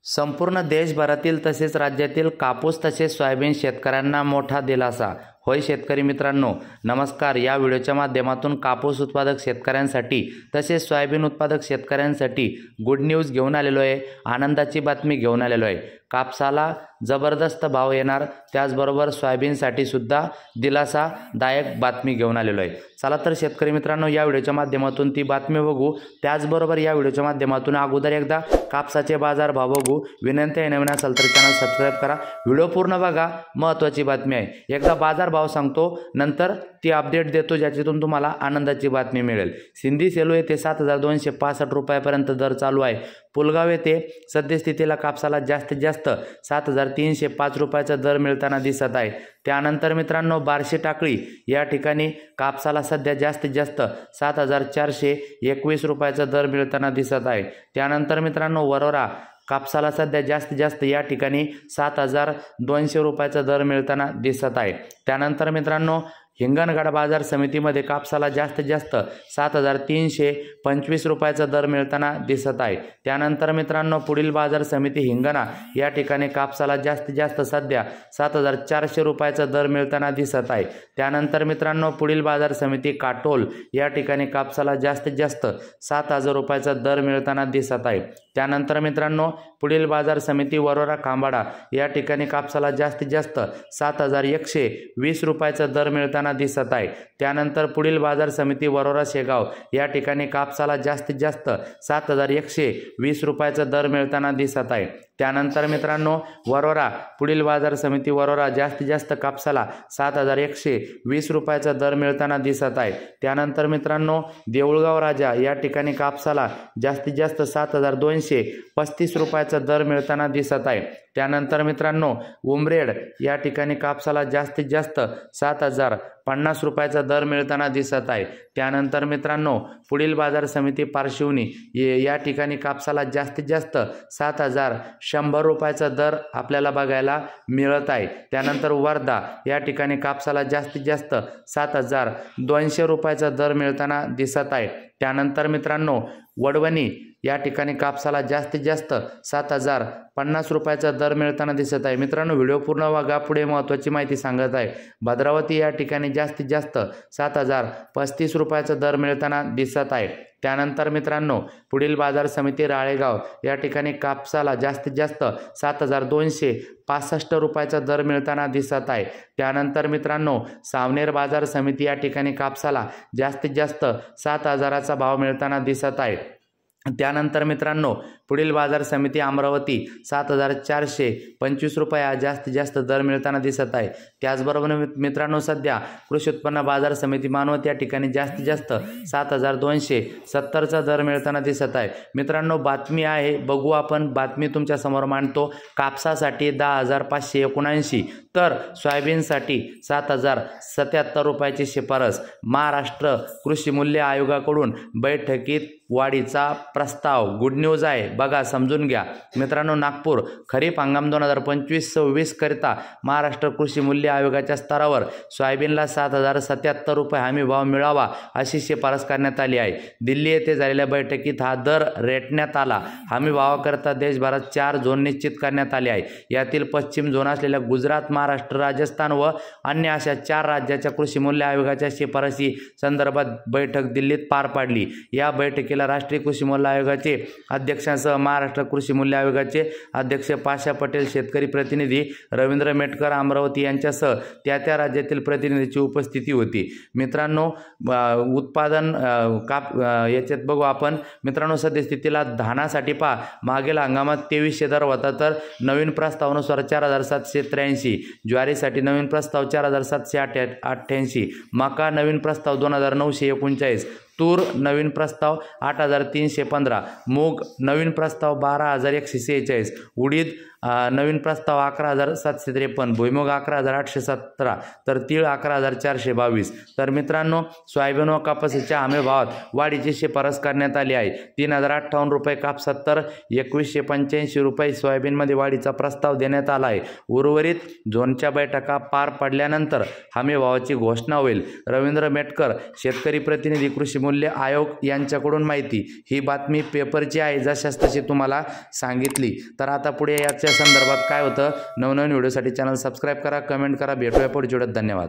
संपूर्ण देशभरातील तसेच राज्यातील कापूस तसेच सोयाबीन शेतकऱ्यांना मोठा दिलासा। होय शेतकरी मित्रांनो, नमस्कार। या व्हिडिओच्या माध्यमातून कापूस उत्पादक शेतकऱ्यांसाठी तसेच सोयाबीन उत्पादक शेतकऱ्यांसाठी गुड न्यूज घेऊन आलेलो आहे, आनंदाची बातमी घेऊन आलेलो आहे। कापसाला जबरदस्त भाव येणार, त्याचबरोबर सोयाबीनसाठी सुद्धा दिलासादायक बातमी घेऊन आलेलो आहे। चला तर शेतकरी मित्रांनो, या व्हिडिओच्या माध्यमातून ती बातमी बघू। त्याचबरोबर या व्हिडिओच्या माध्यमातून अगोदर एकदा कापसाचे बाजार भाव बघू। विनंती आहे, नवीन असाल तर चॅनल सबस्क्राइब करा, व्हिडिओ पूर्ण बघा, महत्त्वाची बातमी आहे। एकदा बाजार भाव सांगतो, नंतर ती अपडेट देतो ज्याच्यातून तुम्हाला आनंदाची बातमी मिळेल। सिंधी सेलू येथे 7265 रुपयापर्यंत दर चालू आहे। पुलगाव येथे सद्यस्थितीला कापसाला जास्तीत जास्त 7305 रुपयाचा दर मिळताना दिसत आहे। त्यानंतर मित्रांनो, बार्शी टाकळी या ठिकाणी कापसाला सध्या जास्तीत जास्त 7421 रुपयाचा दर मिळताना दिसत आहे। त्यानंतर मित्रांनो, वरोरा कापसाला सध्या जास्तीत जास्त या ठिकाणी 7200 रुपयाचा दर मिळताना दिसत आहे। त्यानंतर मित्रांनो, हिंगणघाट बाजार समितीमध्ये कापसाला जास्तीत जास्त 7325 रुपयाचा दर मिळताना दिसत आहे। त्यानंतर मित्रांनो, पुढील बाजार समिती हिंगणा या ठिकाणी कापसाला जास्तीत जास्त सध्या 7400 रुपयाचा दर मिळताना दिसत आहे। त्यानंतर मित्रांनो, पुढील बाजार समिती काटोल या ठिकाणी कापसाला जास्तीत जास्त 7000 रुपयाचा दर मिळताना दिसत आहे। त्यानंतर मित्रांनो, पुढील बाजार समिती वरोरा खांबाडा या ठिकाणी कापसाला जास्तीत जास्त 7120 रुपयाचा दर मिळताना दिसत आहे। त्यानंतर पुढील बाजार समिती वरोरा शेगाव या ठिकाणी कापसाला जास्तीत जास्त 7120 रुपयाचा दर मिळताना दिसत आहे। त्यानंतर मित्रांनो, वरोरा पुढील बाजार समिती वरोरा जास्तीत जास्त कापसाला 7120 रुपयाचा दर मिळताना दिसत आहे। त्यानंतर मित्रांनो, देऊळगाव राजा या ठिकाणी कापसाला जास्तीत जास्त 7235 रुपयाचा दर मिळताना दिसत आहे। त्यानंतर मित्रांनो, उमरेड या ठिकाणी कापसाला जास्तीत जास्त 7050 रुपयाचा दर मिळताना दिसत आहे। त्यानंतर मित्रांनो, पुढील बाजार समिती पारशिवनी या ठिकाणी कापसाला जास्तीत जास्त 7100 रुपयाचा दर आपल्याला बघायला मिळत आहे। त्यानंतर वर्धा या ठिकाणी कापसाला जास्तीत जास्त 7200 रुपयाचा दर मिळताना दिसत आहे। त्यानंतर मित्रांनो, वडवणी या ठिकाणी कापसाला जास्तीत जास्त 7050 रुपयाचा दर मिळताना दिसत आहे। मित्रांनो, व्हिडिओ पूर्ण बघा, पुढे महत्त्वाची माहिती सांगत आहे। भद्रावती या ठिकाणी जास्तीत जास्त 7035 रुपयाचा दर मिळताना दिसत आहे। त्यानंतर मित्रांनो, पुढील बाजार समिती राळेगाव या ठिकाणी कापसाला जास्तीत जास्त 7265 रुपयाचा दर मिळताना दिसत आहे। त्यानंतर मित्रांनो, सावनेर बाजार समिती या ठिकाणी कापसाला जास्तीत जास्त 7000चा भाव मिळताना दिसत आहे। त्यानंतर मित्रांनो, पुढील बाजार समिती अमरावती 7425 रुपये जास्तीत जास्त दर मिळताना दिसत आहे। त्याचबरोबर मित्रांनो, सध्या कृषी उत्पन्न बाजार समिती मानवत या ठिकाणी जास्तीत जास्त 7270चा दर मिळताना दिसत आहे। मित्रांनो, बातमी आहे, बघू आपण बातमी तुमच्या समोर मांडतो। कापसासाठी 10579 तर सोयाबीनसाठी 7077 रुपयाची शिफारस। महाराष्ट्र कृषी मूल्य आयोगाकडून बैठकीत वाढीचा प्रस्ताव। गुड न्यूज आहे, बघा समजून घ्या मित्रांनो। नागपूर खरीप हंगाम 2025-26 करिता महाराष्ट्र कृषी मूल्य आयोगाच्या स्तरावर सोयाबीनला 7077 रुपये हमी भाव मिळावा अशी शिफारस करण्यात आली आहे। दिल्ली येथे झालेल्या बैठकीत हा दर रेटण्यात आला। हमी भावाकरिता देशभरात 4 झोन निश्चित करण्यात आले आहे। यातील पश्चिम झोन असलेल्या गुजरात, महाराष्ट्र, राजस्थान व अन्य अशा 4 राज्याच्या कृषी मूल्य आयोगाच्या शिफारसी संदर्भात बैठक दिल्लीत पार पाडली। या बैठकीला राष्ट्रीय कृषी मूल्य आयोगाचे अध्यक्षांसह महाराष्ट्र कृषी मूल्य आयोगाचे अध्यक्ष पाशा पटेल, शेतकरी प्रतिनिधी रवींद्र मेटकर अमरावती यांच्यासह त्या राज्यातील प्रतिनिधींची उपस्थिती होती। मित्रांनो, उत्पादन याच्यात बघू आपण। मित्रांनो, सद्यस्थितीला धानासाठी पहा, मागील हंगामात 2300 दर होता, तर नवीन प्रस्तावानुसार 4783। ज्वारीसाठी नवीन प्रस्ताव 4788। मका नवीन प्रस्ताव 2939। तूर नवीन प्रस्ताव 8315। मूग नवीन प्रस्ताव 12146। उडीद नवीन प्रस्ताव 11753। भुईमुग 11817। तर तीळ 11422। तर मित्रांनो, सोयाबीन व कापसाच्या हमी भावात वाढीची शिफारस करण्यात आली आहे। 3058 रुपये कापसात तर 2185 रुपये सोयाबीनमध्ये वाढीचा प्रस्ताव देण्यात आला आहे। उर्वरित झोनच्या बैठका पार पडल्यानंतर हमी भावाची घोषणा होईल। रवींद्र मेटकर, शेतकरी प्रतिनिधी, कृषी मूल्य आयोग यांच्याकडून माहिती। ही बातमी पेपरची आहे, जशास तशी तुम्हाला सांगितली। तर आता पुढे याच्या संदर्भात काय होतं, नवनवीन व्हिडिओसाठी चॅनल सबस्क्राईब करा, कमेंट करा। भेटूया पुढच्या व्हिडिओत। धन्यवाद।